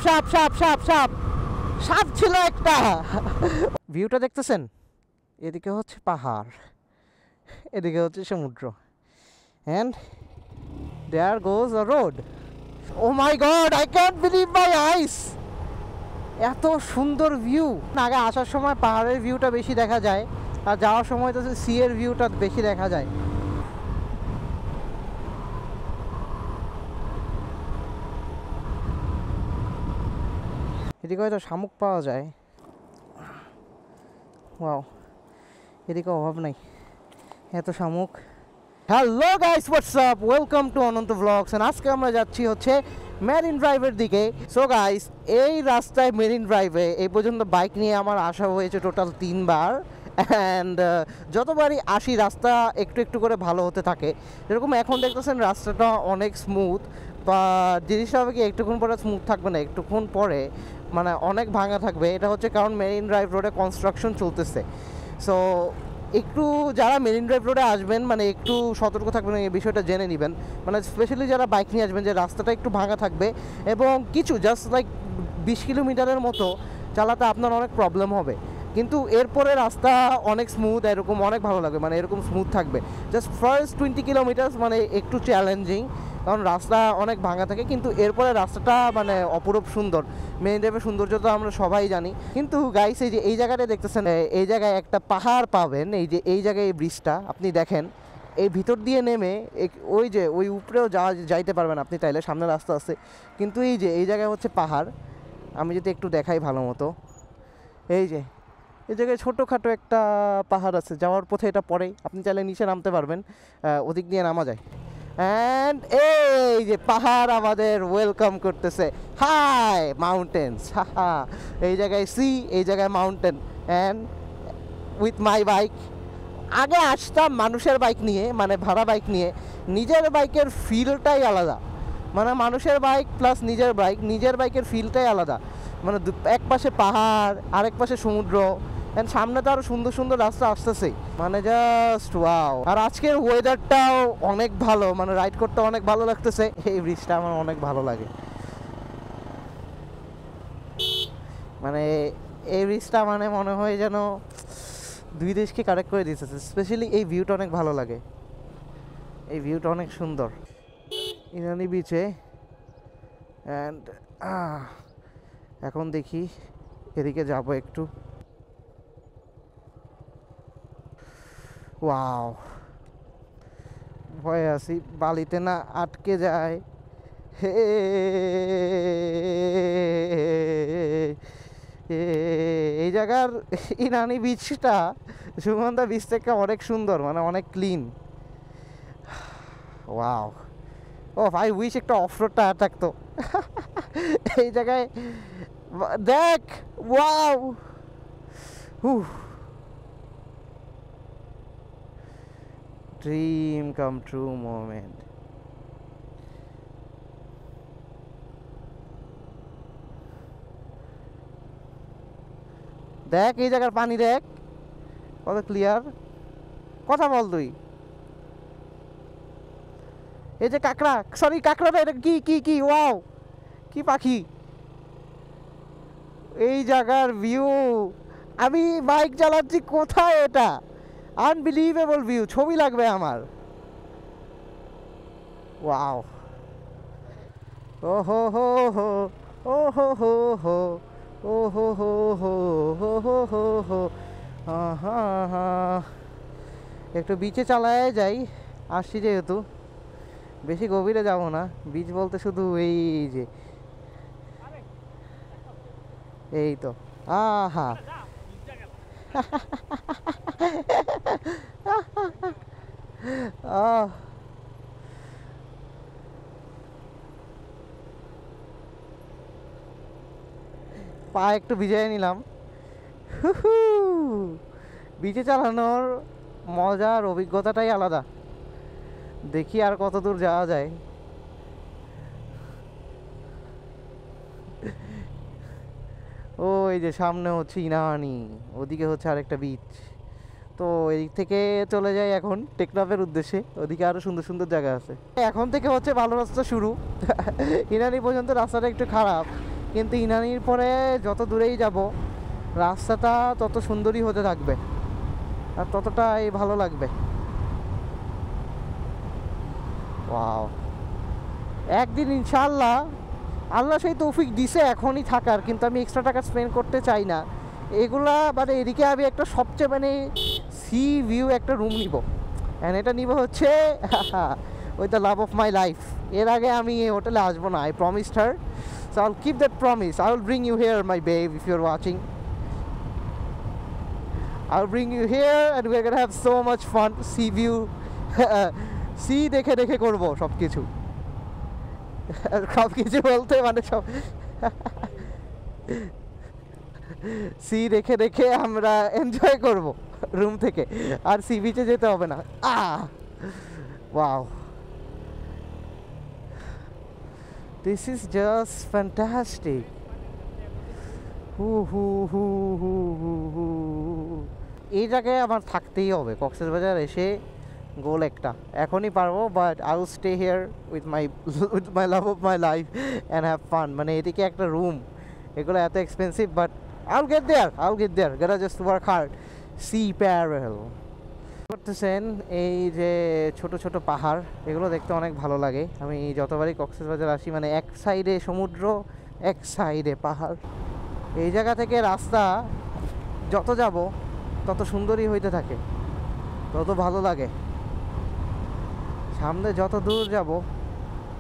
সাপ সাপ সাপ সাপ সাপ সাপ ছিল একটা। ভিউটা দেখতেছেন, এদিকে হচ্ছে পাহাড়, এদিকে হচ্ছে সমুদ্র, and there goes a road. Oh my god, I can't believe my eyes. এত সুন্দর ভিউ। আগে আসার সময় পাহাড়ের ভিউটা বেশি দেখা যায়, আর যাওয়ার সময় তো সি এর ভিউটা বেশি দেখা যায়। এদিকে হয়তো শামুক পাওয়া যায়। ওয়াও, এদিকে অভাব নাই, এত শামুক। Hello guys, what's up, welcome to Ananta blogs. And আজকে আমরা যাচ্ছি হচ্ছে মেরিন ড্রাইভের দিকে। সো গাইস, এই রাস্তায় মেরিন ড্রাইভে এই পর্যন্ত বাইক নিয়ে আমার আসা হয়েছে টোটাল 3 বার। অ্যান্ড যতবারই আসি রাস্তা একটু একটু করে ভালো হতে থাকে। যেরকম এখন দেখতেছেন রাস্তাটা অনেক স্মুথ, বা জিনিসটা হবে কি একটুক্ষণ পরে স্মুথ থাকবে না, একটুক্ষণ পরে মানে অনেক ভাঙা থাকবে। এটা হচ্ছে কারণ মেরিন ড্রাইভ রোডে কনস্ট্রাকশন চলতেছে। সো একটু যারা মেরিন ড্রাইভ রোডে আসবেন মানে একটু সতর্ক থাকবেন, এই বিষয়টা জেনে নেবেন। মানে স্পেশালি যারা বাইক নিয়ে আসবেন, যে রাস্তাটা একটু ভাঙা থাকবে এবং কিছু জাস্ট লাইক 20 কিলোমিটারের মতো চালাতে আপনার অনেক প্রবলেম হবে। কিন্তু এরপরে রাস্তা অনেক স্মুথ, এরকম অনেক ভালো লাগবে, মানে এরকম স্মুথ থাকবে। জাস্ট ফার্স্ট 20 কিলোমিটার্স মানে একটু চ্যালেঞ্জিং, কারণ রাস্তা অনেক ভাঙা থাকে। কিন্তু এরপরে রাস্তাটা মানে অপরূপ সুন্দর। মেরিন ড্রাইভের সৌন্দর্য তো আমরা সবাই জানি। কিন্তু গাইস, এই যে এই জায়গাটা দেখতেছেন, এই জায়গায় একটা পাহাড় পাবেন। এই যে এই জায়গায় এই ব্রিজটা আপনি দেখেন, এই ভিতর দিয়ে নেমে ওই যে ওই উপরেও যাইতে পারবেন আপনি চাইলে, সামনে রাস্তা আছে। কিন্তু এই যে এই জায়গায় হচ্ছে পাহাড়। আমি যদি একটু দেখাই ভালো মতো, এই যে এই জায়গায় ছোটোখাটো একটা পাহাড় আছে, যাওয়ার পথে এটা পড়েই, আপনি চাইলে নিচে নামতে পারবেন, ওদিক দিয়ে নামা যায়। অ্যান্ড এই যে পাহাড় আমাদের ওয়েলকাম করতেছে, হাই মাউন্টেন্স, হা। এই জায়গায় সি, এই জায়গায় mountain, and with my bike. আগে আসতাম মানুষের বাইক নিয়ে, মানে ভাড়া বাইক নিয়ে। নিজের বাইকের ফিলটাই আলাদা, মানে মানুষের বাইক প্লাস নিজের বাইকের ফিলটাই আলাদা। মানে এক পাশে পাহাড়, আরেক পাশে সমুদ্র, এন্ড সামনে তো আরো সুন্দর সুন্দর রাস্তা আসতেছে, মানে জাস্ট ওয়াও। আর আজকের ওয়েদারটাও অনেক ভালো, মানে রাইড করতে অনেক ভালো লাগতেছে। এই ব্রিজটা আমার অনেক ভালো লাগে, মানে এই ব্রিজটা মানে মনে হয় যেন দুই দেশকে কানেক্ট করে দিতেছে। স্পেশালি এই ভিউটা অনেক ভালো লাগে, এই ভিউটা অনেক সুন্দর ইনানি বিচে। অ্যান্ড এখন দেখি এদিকে যাব একটু। ওয়াও, ভয়ে আছি বালিতে না আটকে যায়। হে, এই জায়গার ইনানি বিচটা, সুগন্ধা বিচ থেকে অনেক সুন্দর, মানে অনেক ক্লিন। ওয়াও, ও ভাই, উইশ একটা অফরোড টায়ার থাকতো এই জায়গায়। দেখ, wow, dream come true moment. দেখ এই জায়গার পানি দেখ কত ক্লিয়ার। কথা বল তুই। এই যে কাঁকড়া, সরি কাঁকড়াটা, এটা কি কি কি ওয়াও, কি পাখি। এই জায়গার ভিউ, আমি বাইক চালাচ্ছি কোথায়, এটা আনবিলিভেবল ভিউ, ছবি লাগবে আমার। ওয়াও, ও হো হো হো, ও হো হো হো, ও হো হো হো, হো হো হো হো, হা হা। একটু বিচে চালায় যাই, আসছি যেহেতু, বেশি গভীরে যাব না। বিচ বলতে শুধু এই যে এই তো, আহা পা একটু ভিজিয়ে নিলাম। বিচে চালানোর মজার অভিজ্ঞতাটাই আলাদা। দেখি আর কত দূর যাওয়া যায়। ও এই যে সামনে হচ্ছে ইনানি, ওদিকে হচ্ছে আরেকটা বিচ। তো এই থেকে চলে যাই এখন টেকনাফের উদ্দেশ্যে, ওদিকে আরো সুন্দর সুন্দর জায়গা আছে। এখন থেকে হচ্ছে ভালো রাস্তা শুরু ইনানি পর্যন্ত রাস্তাটা একটু খারাপ, কিন্তু ইনানির পরে যত দূরেই যাব রাস্তাটা তত সুন্দরই হতে থাকবে আর ততটাই ভালো লাগবে। ওয়াও, একদিন ইনশাআল্লাহ আল্লাহ সেই তৌফিক দিছে এখনই থাকার, কিন্তু আমি এক্সট্রা টাকা স্পেন্ড করতে চাই না এগুলা। মানে এদিকে আমি একটা সবচেয়ে মানে সি ভিউ একটা রুম নিব, অ্যান্ড এটা নিব হচ্ছে with the love of my life. এর আগে আমি এই হোটেলে আসবো না, I promised her, so I will keep that promise. I will bring you here my babe, if you are watching. I will bring you here and we are gonna have so much fun. Sea view, sea দেখে দেখে করবো সব কিছু। সব কিছু বলতে মানে সব সি দেখে দেখে আমরা এনজয় করব রুম থেকে, আর সি বিচে যেতে হবে না। Wow, this is just fantastic. হু হু হু হু হু হু। এই জায়গায় আমার থাকতেই হবে কক্সবাজার এসে, গোল একটা এখনই পারবো, but I will stay here with my love of my life and have fun. মানে এদিকে একটা রুম, এগুলো এত এক্সপেন্সিভ, বাট আইল গেট দেয়ার গোটা জাস্ট ওয়ার্ক হার্ড। সি প্যারেল করতেছেন, এই যে ছোট ছোট পাহাড়, এগুলো দেখতে অনেক ভালো লাগে। আমি যতবারই কক্সবাজার আসি, মানে এক সাইডে সমুদ্র, এক সাইডে পাহাড়, এই জায়গা থেকে রাস্তা যত যাব তত সুন্দরই হইতে থাকে, তত ভালো লাগে। সামনে যত দূর যাব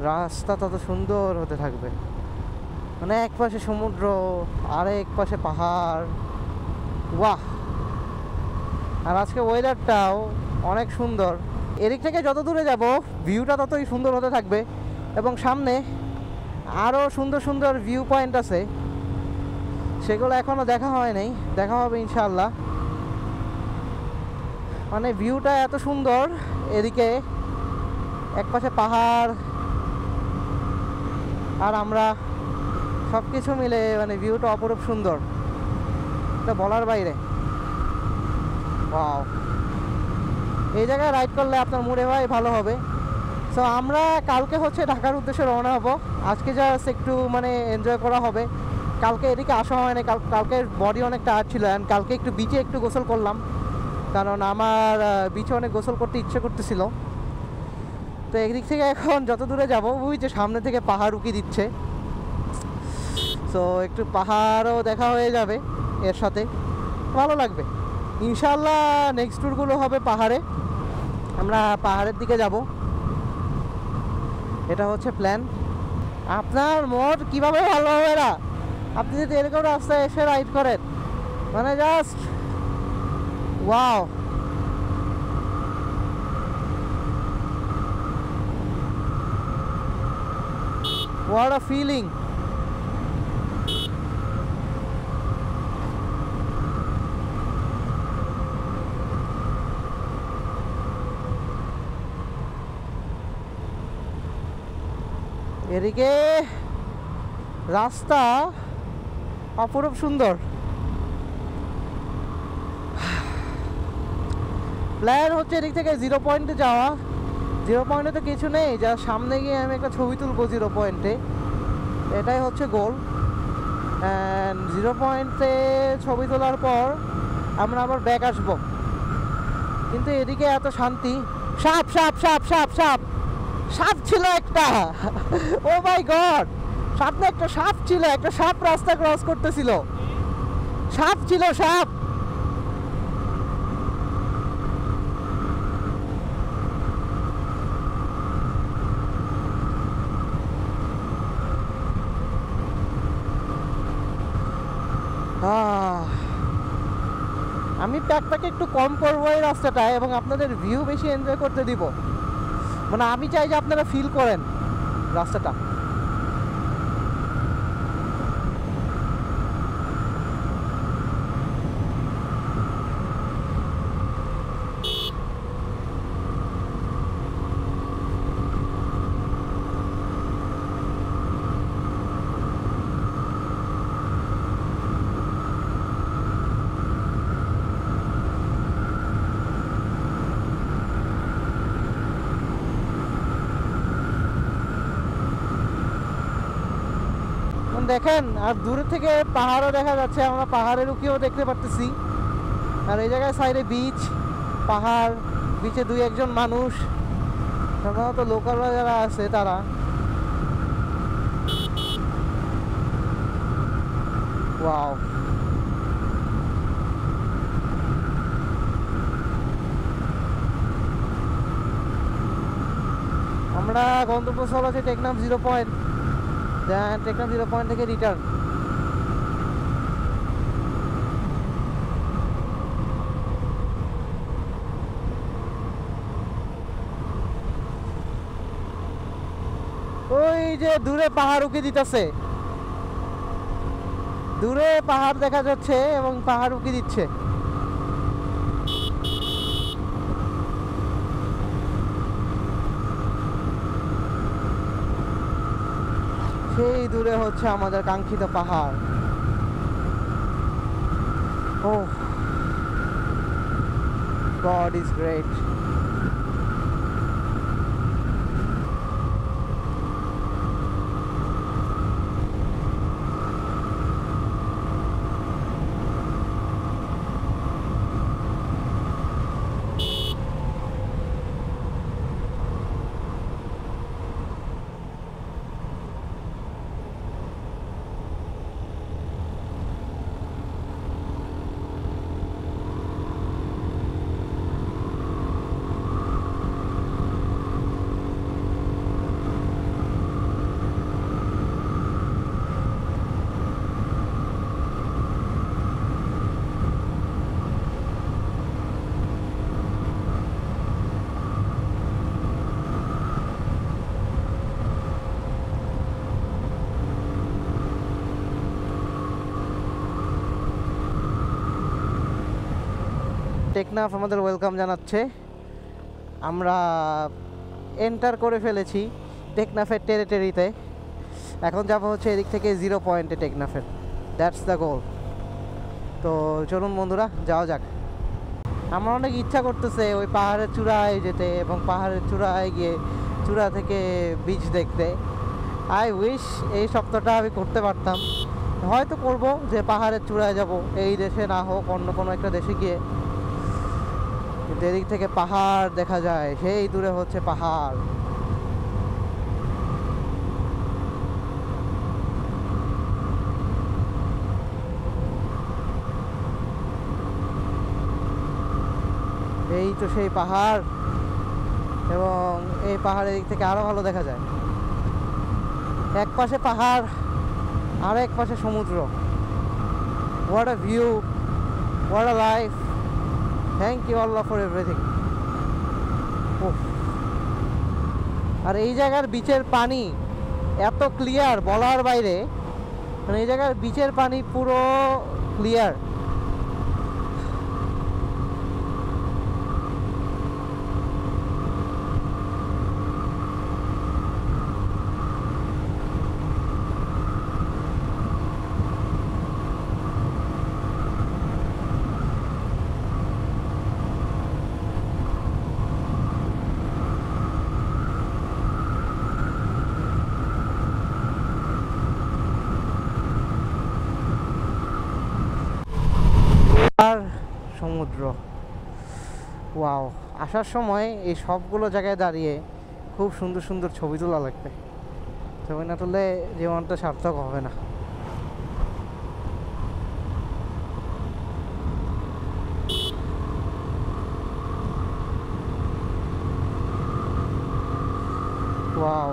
রাস্তা তত সুন্দর হতে থাকবে। মানে এক পাশে সমুদ্র আর এক পাশে পাহাড়, বাহ। আর আজকে ওয়েদারটাও অনেক সুন্দর। এদিক থেকে যত দূরে যাব ভিউটা ততই সুন্দর হতে থাকবে, এবং সামনে আরও সুন্দর সুন্দর ভিউ পয়েন্ট আছে, সেগুলো এখনও দেখা হয় নাই, দেখা হবে ইনশাআল্লাহ। মানে ভিউটা এত সুন্দর, এদিকে একপাশে পাহাড় আর আমরা, সব কিছু মিলে মানে ভিউটা অপরূপ সুন্দর, এটা বলার বাইরে। ওয়াও, এই জায়গায় রাইড করলে আপনার মুডে ভাই ভালো হবে। সো আমরা কালকে হচ্ছে ঢাকার উদ্দেশ্যে রওনা হব। আজকে জাস্ট একটু মানে এনজয় করা হবে। কালকে এদিকে আসা হয় না, কালকে বডি অনেক টায়ার্ড ছিল, অ্যান্ড কালকে একটু বিচে একটু গোসল করলাম, কারণ আমার বিচে অনেক গোসল করতে ইচ্ছে করতেছিল। তো একদিক থেকে এখন যত দূরে যাব, ওই যে সামনে থেকে পাহাড় উকি দিচ্ছে, সো একটু পাহাড়ও দেখা হয়ে যাবে এর সাথে, ভালো লাগবে ইনশাআল্লাহ। নেক্সট ট্যুরগুলো হবে পাহাড়ে, আমরা পাহাড়ের দিকে যাব, এটা হচ্ছে প্ল্যান। আপনার মোড কীভাবে ভালো হবে না আপনি যদি এরকম রাস্তায় এসে রাইড করেন, মানে just wow. What a feeling! এদিকে রাস্তা অপরূপ সুন্দর। প্ল্যান হচ্ছে এদিক থেকে 0 পয়েন্টে যাওয়া। 0 পয়েন্টে তো কিছু নেই, যা সামনে গিয়ে আমি একটা ছবি তুলবো 0 পয়েন্টে, এটাই হচ্ছে গোল। অ্যান্ড 0 পয়েন্টে ছবি তোলার পর আমরা আবার ব্যাক আসবো। কিন্তু এদিকে এত শান্তি। সাপ সাপ সাপ সাপ সাপ সাপ ছিল একটা, ও মাই গড, সামনে একটা সাপ ছিল, একটা সাপ রাস্তা ক্রস করতেছিল, সাপ ছিল, সাপ। আমি প্যাকটাকে একটু কম করবো এই রাস্তাটায়, এবং আপনাদের ভিউ বেশি এনজয় করতে দিব। মানে আমি চাই যে আপনারা ফিল করেন রাস্তাটা। দেখেন, আর দূরে থেকে পাহাড়ও দেখা যাচ্ছে, আমরা পাহাড়ের উকিও দেখতে পারতেছি। আর এই জায়গায় সাইডে বিচ, পাহাড়, বিচে দুই একজন মানুষ, সাধারণত লোকালরা যারা আছে তারা। ওয়াও, আমরা গন্তব্যস্থল আছে টেকনাফ 0 পয়েন্ট। টেকনাফ 0 পয়েন্ট থেকে রিটার্ন। ওই যে দূরে পাহাড় উকি দিতেছে, দূরে পাহাড় দেখা যাচ্ছে এবং পাহাড় উকি দিচ্ছে। সেই দূরে হচ্ছে আমাদের কাঙ্ক্ষিত পাহাড়। ও গড ইজ গ্রেট। টেকনাফ আমাদের ওয়েলকাম জানাচ্ছে। আমরা এন্টার করে ফেলেছি টেকনাফের টেরিটরিতে। এখন যাব হচ্ছে এদিক থেকে 0 পয়েন্টে টেকনাফের। দ্যাটস দ্য গোল। তো চলুন বন্ধুরা, যাওয়া যাক। আমার অনেক ইচ্ছা করতেছে ওই পাহাড়ের চূড়ায় যেতে এবং পাহাড়ের চূড়ায় গিয়ে চূড়া থেকে বিচ দেখতে। আই উইশ এই সপ্তাহটা আমি করতে পারতাম। হয়তো করব যে পাহাড়ের চূড়ায় যাব, এই দেশে না হোক অন্য কোনো একটা দেশে গিয়ে। কিন্তু এদিক থেকে পাহাড় দেখা যায়, সেই দূরে হচ্ছে পাহাড়। এই তো সেই পাহাড়, এবং এই পাহাড়ের দিক থেকে আরো ভালো দেখা যায়। এক পাশে পাহাড় আর এক পাশে সমুদ্র। What a view, what a life. Thank you Allah for everything. আর এই জায়গার বিচের পানি এত ক্লিয়ার, বলার বাইরে। মানে এই জায়গার বিচের পানি পুরো ক্লিয়ার। আর সমুদ্র। ওয়াও, আসার সময় এই সবগুলো জায়গায় দাঁড়িয়ে খুব সুন্দর সুন্দর ছবি তোলা লাগবে। ছবি না তুললে জীবনটা সার্থক হবে না। ওয়াও,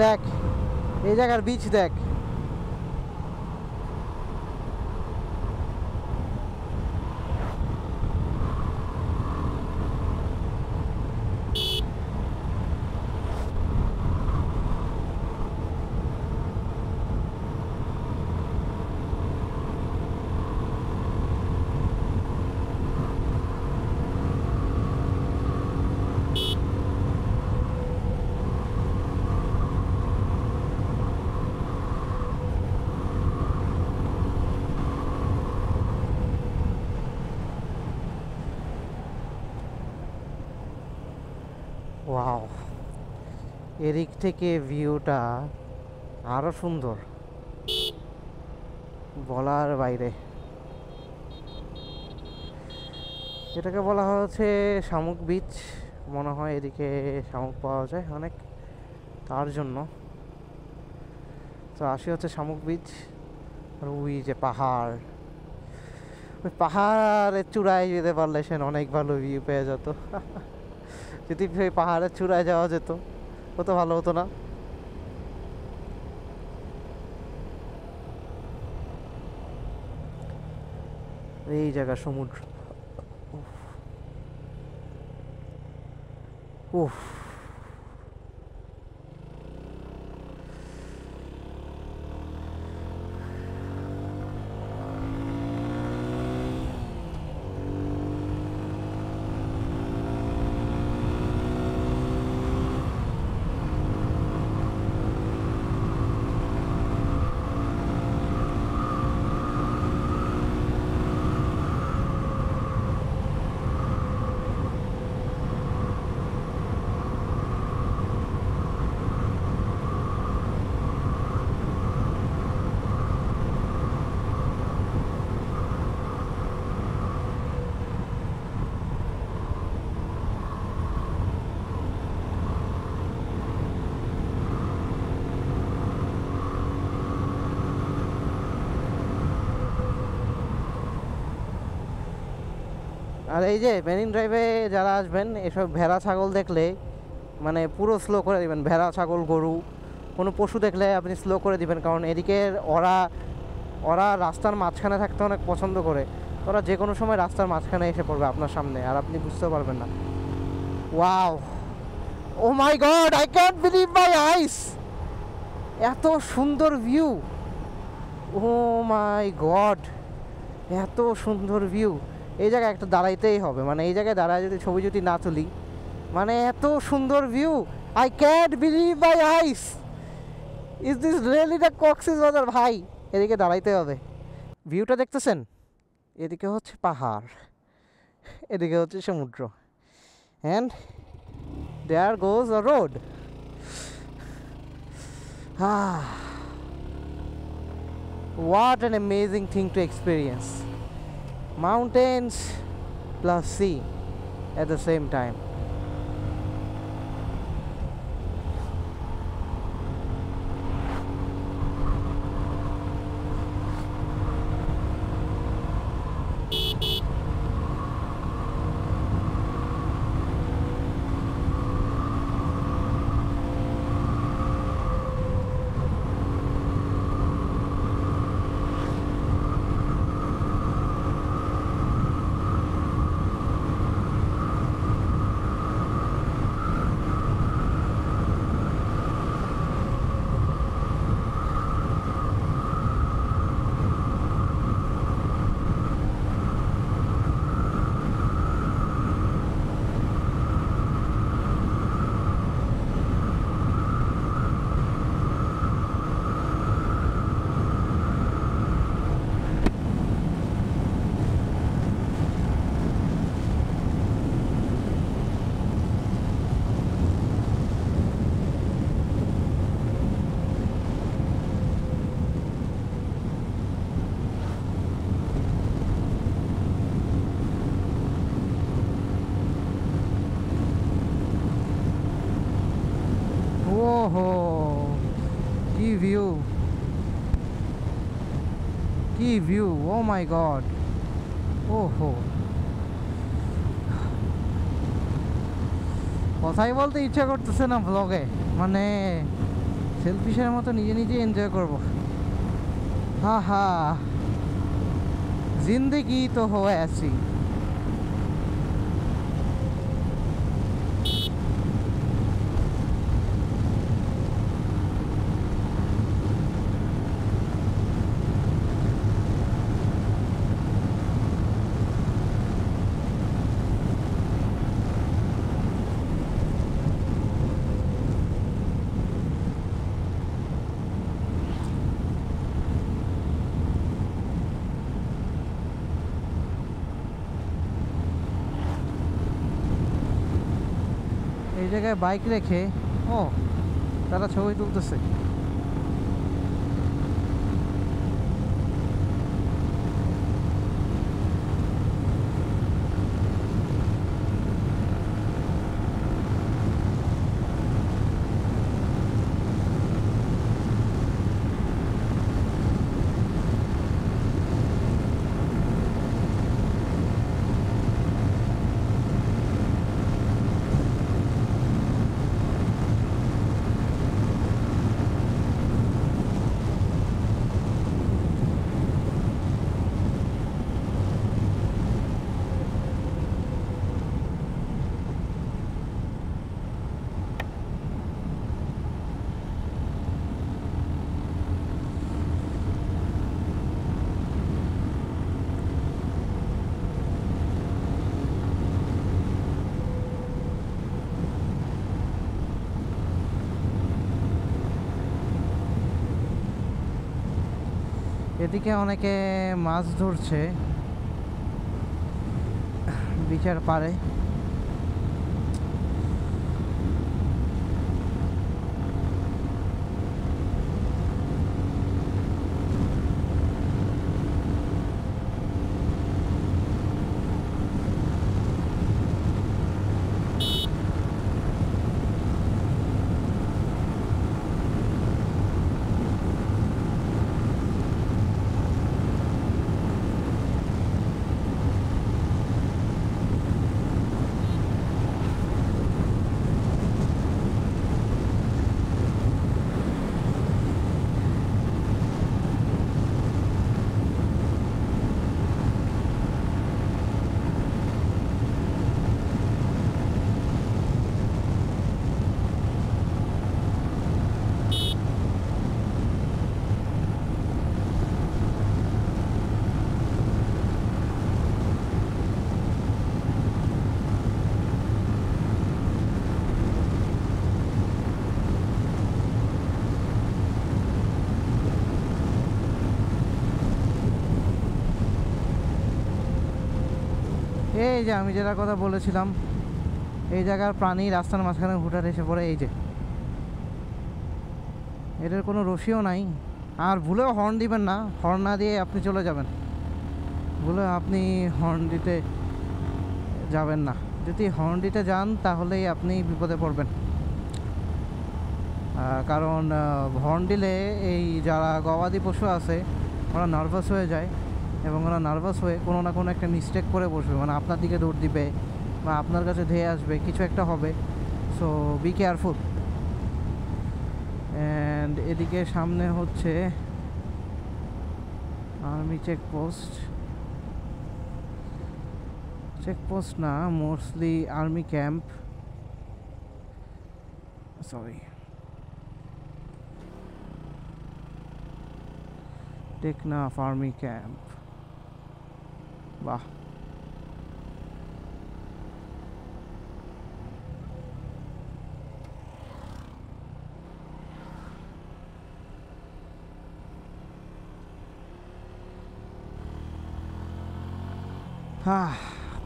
দেখ, এই জায়গার বিচ দেখ। ওয়াও, এদিক থেকে ভিউটা আরো সুন্দর, বলার বাইরে। এটাকে বলা হচ্ছে শামুক বিচ, মনে হয় এদিকে শামুক পাওয়া যায় অনেক, তার জন্য তো আসি হচ্ছে শামুক বিচ। আর ওই যে পাহাড়, ওই পাহাড়ের চূড়ায় যেতে পারলে সে অনেক ভালো ভিউ পেয়ে যেত। যদি ওই পাহাড়ের চূড়ায় যাওয়া যেত কত ভালো হতো না? এই জায়গা সমুদ্র, উফ। আর এই যে মেরিন ড্রাইভে যারা আসবেন, এসব ভেড়া ছাগল দেখলে মানে পুরো স্লো করে দিবেন। ভেড়া ছাগল গরু কোনো পশু দেখলে আপনি স্লো করে দিবেন, কারণ এদিকের ওরা ওরা রাস্তার মাঝখানে থাকতে অনেক পছন্দ করে। ওরা যে কোনো সময় রাস্তার মাঝখানে এসে পড়বে আপনার সামনে, আর আপনি বুঝতেও পারবেন না। Wow, oh my god, I can't believe my eyes, এত সুন্দর ভিউ। ও মাই গড, এত সুন্দর ভিউ। এই জায়গায় একটা দাঁড়াইতেই হবে, মানে এই জায়গায় দাঁড়ায় যদি ছবি যদি না তুলি, মানে এত সুন্দর view. I can't believe my eyes, is this really the Cox's Bazar ভাই? এদিকে দাঁড়াইতে হবে। ভিউটা দেখতেছেন? এদিকে হচ্ছে পাহাড়, এদিকে হচ্ছে সমুদ্র, and there goes a road. What an amazing thing to experience. Mountains plus sea at the same time. ওহো, কি ভিউ, কি ভিউ, ও মাই গড। ওহো, কথাই বলতে ইচ্ছা করতেছে না ব্লগে, মানে সেলফিশের মতো নিজে নিজে এনজয় করবো। হা হা, জিন্দগি তো হো ऐसी। এই জায়গায় বাইক রেখে ও তারা ছবি তুলতেছে। এদিকে অনেকে মাছ ধরছে বিচের পাড়ে। এই যে আমি যেটা কথা বলেছিলাম, এই জায়গার প্রাণী রাস্তার মাঝখানে হুটার এসে পড়ে। এই যে এটার কোনো রশিও নাই। আর ভুলেও হর্ন দিবেন না, হর্ন না দিয়ে আপনি চলে যাবেন। ভুলেও আপনি হর্ন দিতে যাবেন না। যদি হর্ন দিতে যান তাহলেই আপনি বিপদে পড়বেন। কারণ হর্ন দিলে এই যারা গবাদি পশু আছে ওরা নার্ভাস হয়ে যায়, এবং ওরা নার্ভাস হয়ে কোনো না কোনো একটা মিস্টেক করে বসবে, মানে আপনার দিকে দৌড় দিবে বা আপনার কাছে ধেয়ে আসবে, কিছু একটা হবে। So be careful. অ্যান্ড এদিকে সামনে হচ্ছে আর্মি চেকপোস্ট না, mostly army camp, sorry Teknaf army camp. বাহ,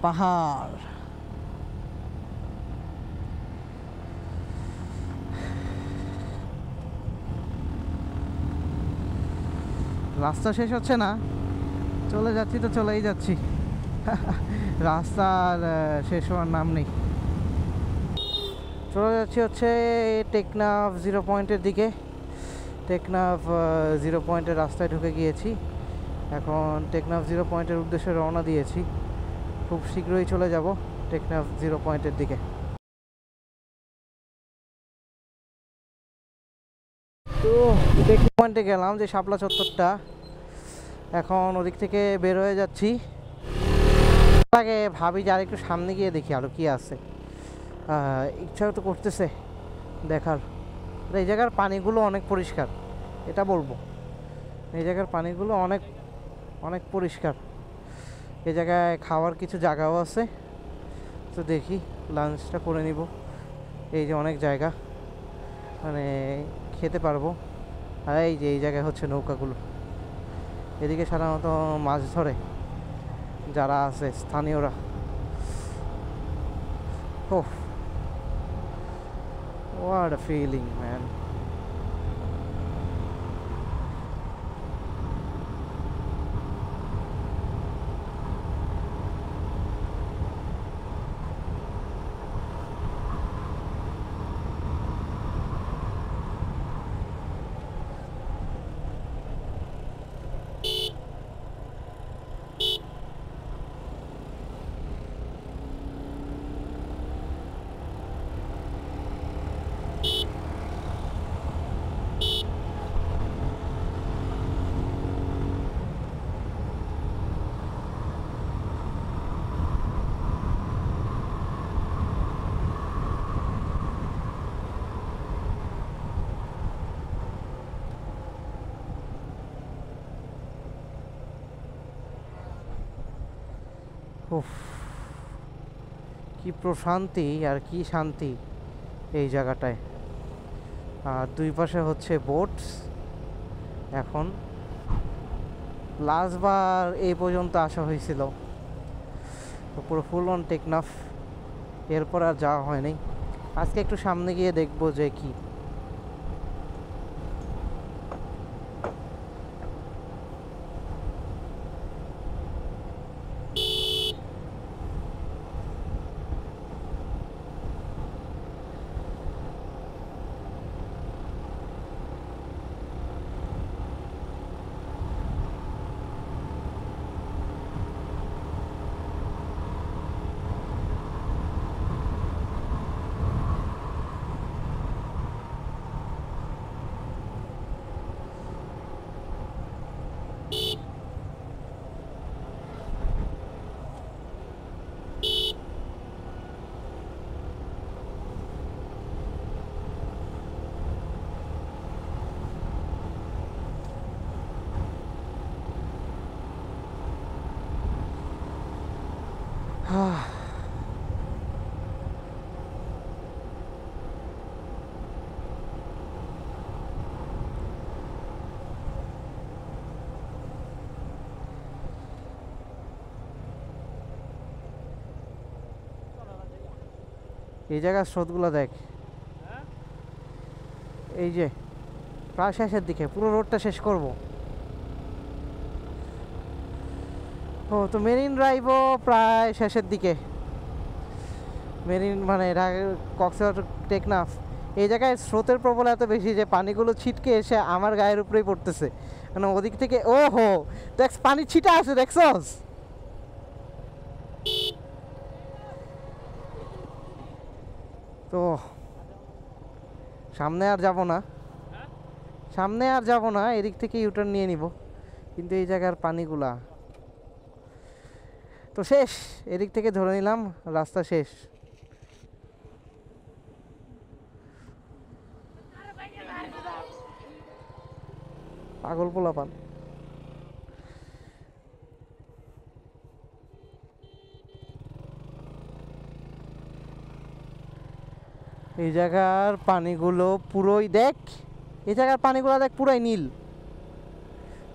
পাহাড়। রাস্তা শেষ হচ্ছে না, চলে যাচ্ছি তো চলেই যাচ্ছি। রাস্তার শেষ হওয়ার নাম নেই। চলে যাচ্ছি হচ্ছে টেকনাফ 0 পয়েন্টের দিকে। টেকনাফ 0 পয়েন্টের রাস্তায় ঢুকে গিয়েছি। এখন টেকনাফ 0 পয়েন্টের উদ্দেশ্যে রওনা দিয়েছি। খুব শীঘ্রই চলে যাব টেকনাফ 0 পয়েন্টের দিকে। তো চেক পয়েন্টে গেলাম যে শাপলা চত্বরটা, এখন ওদিক থেকে বের হয়ে যাচ্ছি। আগে ভাবি যে আর একটু সামনে গিয়ে দেখি আরও কি আছে, ইচ্ছাও তো করতেছে দেখার। এই জায়গার পানিগুলো অনেক পরিষ্কার, এটা বলবো। এই জায়গার পানিগুলো অনেক অনেক পরিষ্কার। এই জায়গায় খাওয়ার কিছু জায়গাও আছে, তো দেখি লাঞ্চটা করে নিব। এই যে অনেক জায়গা, মানে খেতে পারবো। আর এই যে এই জায়গায় হচ্ছে নৌকাগুলো, এদিকে সাধারণত মাছ ধরে যারা আছে স্থানীয়রা। ওহ, what a feeling, man. উফ, কি প্রশান্তি আর কি শান্তি এই জায়গাটায়। আর দুই পাশে হচ্ছে বোটস। এখন লাস্টবার এই পর্যন্ত আসা হয়েছিল, তো পুরো ফুল অন টেকনাফ, এরপর আর যাওয়া হয়নি। আজকে একটু সামনে গিয়ে দেখবো যে কি। এই জায়গার স্রোতগুলো দেখ, এই যে প্রায় শেষের দিকে, পুরো রোডটা শেষ করব। ও তো মেরিন ড্রাইভও প্রায় শেষের দিকে। মেরিন মানে কক্সবাজার টেকনাফ, এই জায়গায় স্রোতের প্রবল এত বেশি যে পানিগুলো ছিটকে এসে আমার গায়ের উপরেই পড়তেছে। মানে ওদিক থেকে ও হো দেখ পানি ছিটা আছে, দেখছস? তো সামনে আর যাব না, সামনে আর যাব না, এদিক থেকে ইউটার্ন নিয়ে নিব। কিন্তু এই জায়গার পানিগুলা তো শেষ, এদিক থেকে ধরে নিলাম রাস্তা শেষ। পাগল পোলাপান। এই জায়গার পানিগুলো পুরোই দেখ, এই জায়গার পানিগুলো দেখ পুরাই নীল,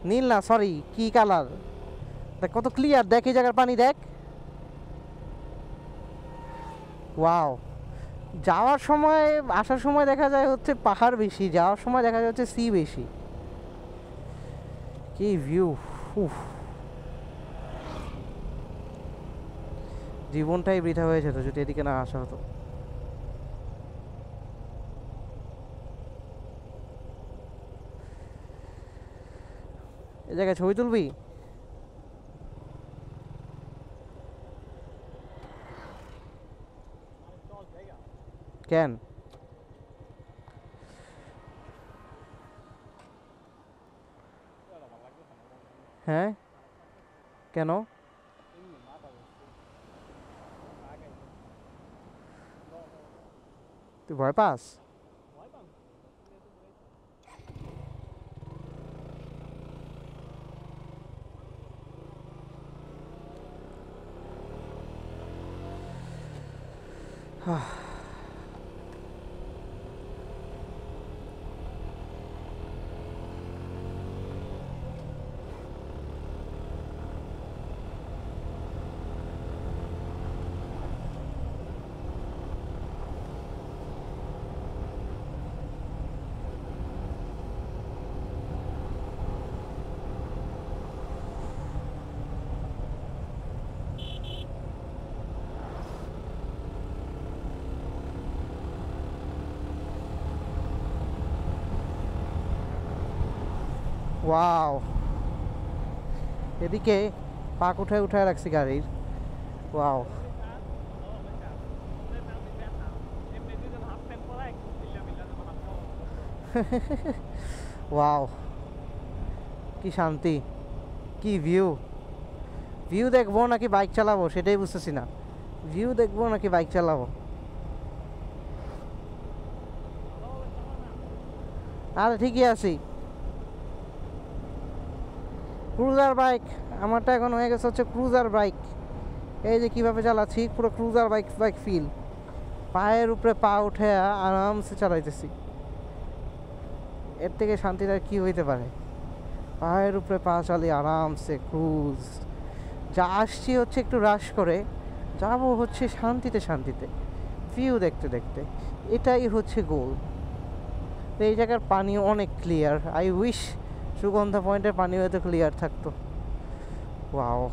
নীল না সরি কি কালার দেখ, কত ক্লিয়ার দেখ এই জায়গার পানি দেখ। ওয়াও, যাওয়ার সময় আসার সময় দেখা যায় হচ্ছে পাহাড় বেশি, যাওয়ার সময় দেখা যায় হচ্ছে সি বেশি। কি ভিউ! উফ, জীবনটাই বৃথা হয়ে যেত যদি এদিকে না আসা হতো। এই জায়গায় ছবি তুলবি? কেন? হ্যাঁ, কেন? তুই ভয় পাস? ওয়াও, এদিকে পাক উঠায় উঠায় রাখছি গাড়ির। ওয়াও, ওয়াও, কি শান্তি, কি ভিউ! ভিউ দেখবো নাকি বাইক চালাবো সেটাই বুঝতেছি না। ভিউ দেখবো নাকি বাইক চালাবো? আরে ঠিকই আছি। ক্রুজার বাইক আমারটা এখন হয়ে গেছে হচ্ছে ক্রুজার বাইক। এই যে কিভাবে চালাচ্ছি, পুরো ক্রুজার বাইক বাইক ফিল। পায়ের উপরে পা উঠে আরামসে চালাইতেছি। এর থেকে শান্তির আর কি হইতে পারে? পায়ের উপরে পা চালিয়ে আরামসে ক্রুজ। যা আসছি হচ্ছে একটু রাশ করে, যাবো হচ্ছে শান্তিতে শান্তিতে, ভিউ দেখতে দেখতে। এটাই হচ্ছে গোল। এই জায়গার পানি অনেক ক্লিয়ার। আই উইশ সুগন্ধা পয়েন্টের পানি হয়তো ক্লিয়ার থাকতো। ওয়াও,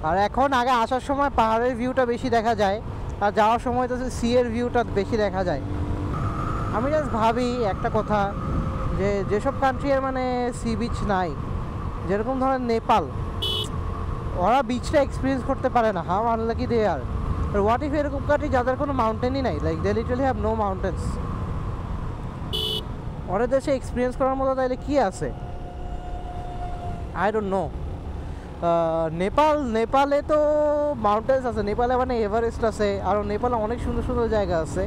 আর এখন আগে আসার সময় পাহাড়ের ভিউটা বেশি দেখা যায়, আর যাওয়ার সময় তো সি এর ভিউটা বেশি দেখা যায়। আমি জাস্ট ভাবি একটা কথা, যে যেসব কান্ট্রির মানে সি বিচ নাই, যেরকম ধরেন নেপাল, ওরা বিচটা এক্সপিরিয়েন্স করতে পারে না। How unlucky they are. আর হোয়াট ইফ এরকম কান্ট্রি যাদের কোনো মাউন্টেনই নাই, like they literally have no mountains, ওদের দেশে এক্সপিরিয়েন্স করার মতো তাইলে কি আছে? I don't know. নেপালে তো মাউন্টেন্স আছে, নেপালে মানে এভারেস্ট আছে, আর নেপালে অনেক সুন্দর সুন্দর জায়গা আছে।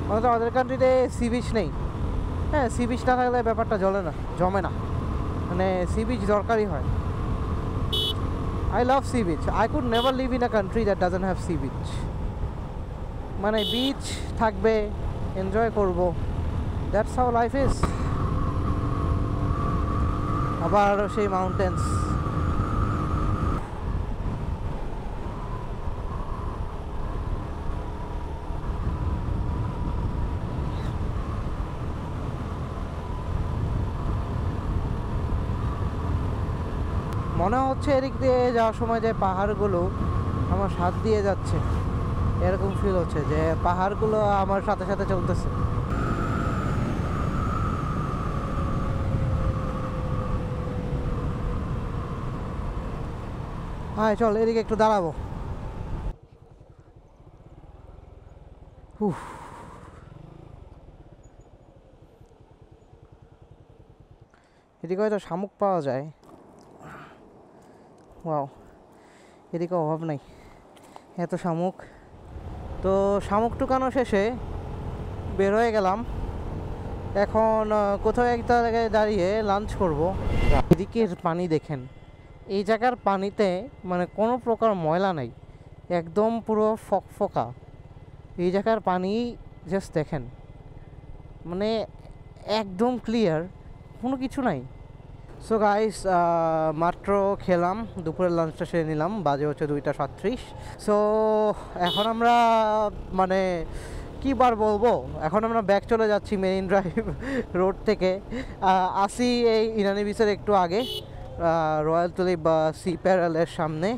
অথচ আমাদের কান্ট্রিতে সি বিচ নেই। হ্যাঁ, সি বিচ না থাকলে ব্যাপারটা জমে না, মানে সি বিচ দরকারই হয়। I love sea beach. I could never live in a country that doesn't have sea beach. মানে বিচ থাকবে, এনজয় করব, দ্যাটস হাউ লাইফ ইজ। আবার সেই মাউন্টেন্স। মনে হচ্ছে এদিক দিয়ে যাওয়ার সময় যে পাহাড়গুলো আমার সাথ দিয়ে যাচ্ছে, এরকম ফিল হচ্ছে যে পাহাড়গুলো আমার সাথে সাথে চলতেছে। হ্যাঁ চল, এদিকে একটু দাঁড়াবো। উফ, এদিকে হয়তো শামুক পাওয়া যায়। ওয়াও, এদিকে অভাব নাই, এত শামুক। তো শামুক টুকানো শেষে বের হয়ে গেলাম। এখন কোথাও একটা জায়গায় দাঁড়িয়ে লাঞ্চ করব। এদিকের পানি দেখেন, এই জায়গার পানিতে মানে কোনো প্রকার ময়লা নাই, একদম পুরো ফকফকা। এই জায়গার পানি জাস্ট দেখেন, মানে একদম ক্লিয়ার, কোনো কিছু নাই। সো গাইস, মাত্র খেলাম, দুপুরের লাঞ্চটা সেরে নিলাম, বাজে হচ্ছে 2:37। সো এখন আমরা মানে কী বার বলবো, এখন আমরা ব্যাক চলে যাচ্ছি মেরিন ড্রাইভ রোড থেকে। আসি এই ইনানি বিচের একটু আগে, রয়্যাল টুলিপ বা সি প্যারেলের সামনে।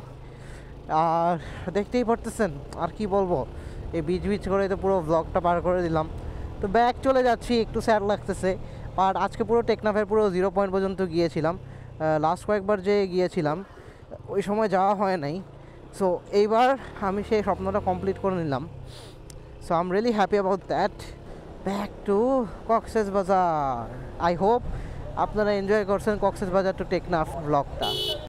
আর দেখতেই পারতেছেন, আর কি বলবো, এই বিচ করে তো পুরো ব্লগটা পার করে দিলাম। তো ব্যাক চলে যাচ্ছি, একটু স্যাড লাগতেছে। আর আজকে পুরো টেকনাফের পুরো 0 পয়েন্ট পর্যন্ত গিয়েছিলাম। লাস্ট কয়েকবার যে গিয়েছিলাম ওই সময় যাওয়া হয় নাই। সো এইবার আমি সেই স্বপ্নটা কমপ্লিট করে নিলাম। So I am really happy about that. Back to Cox's Bazar. I hope আপনারা এনজয় করছেন কক্সবাজার টু টেকনাফ ব্লগটা।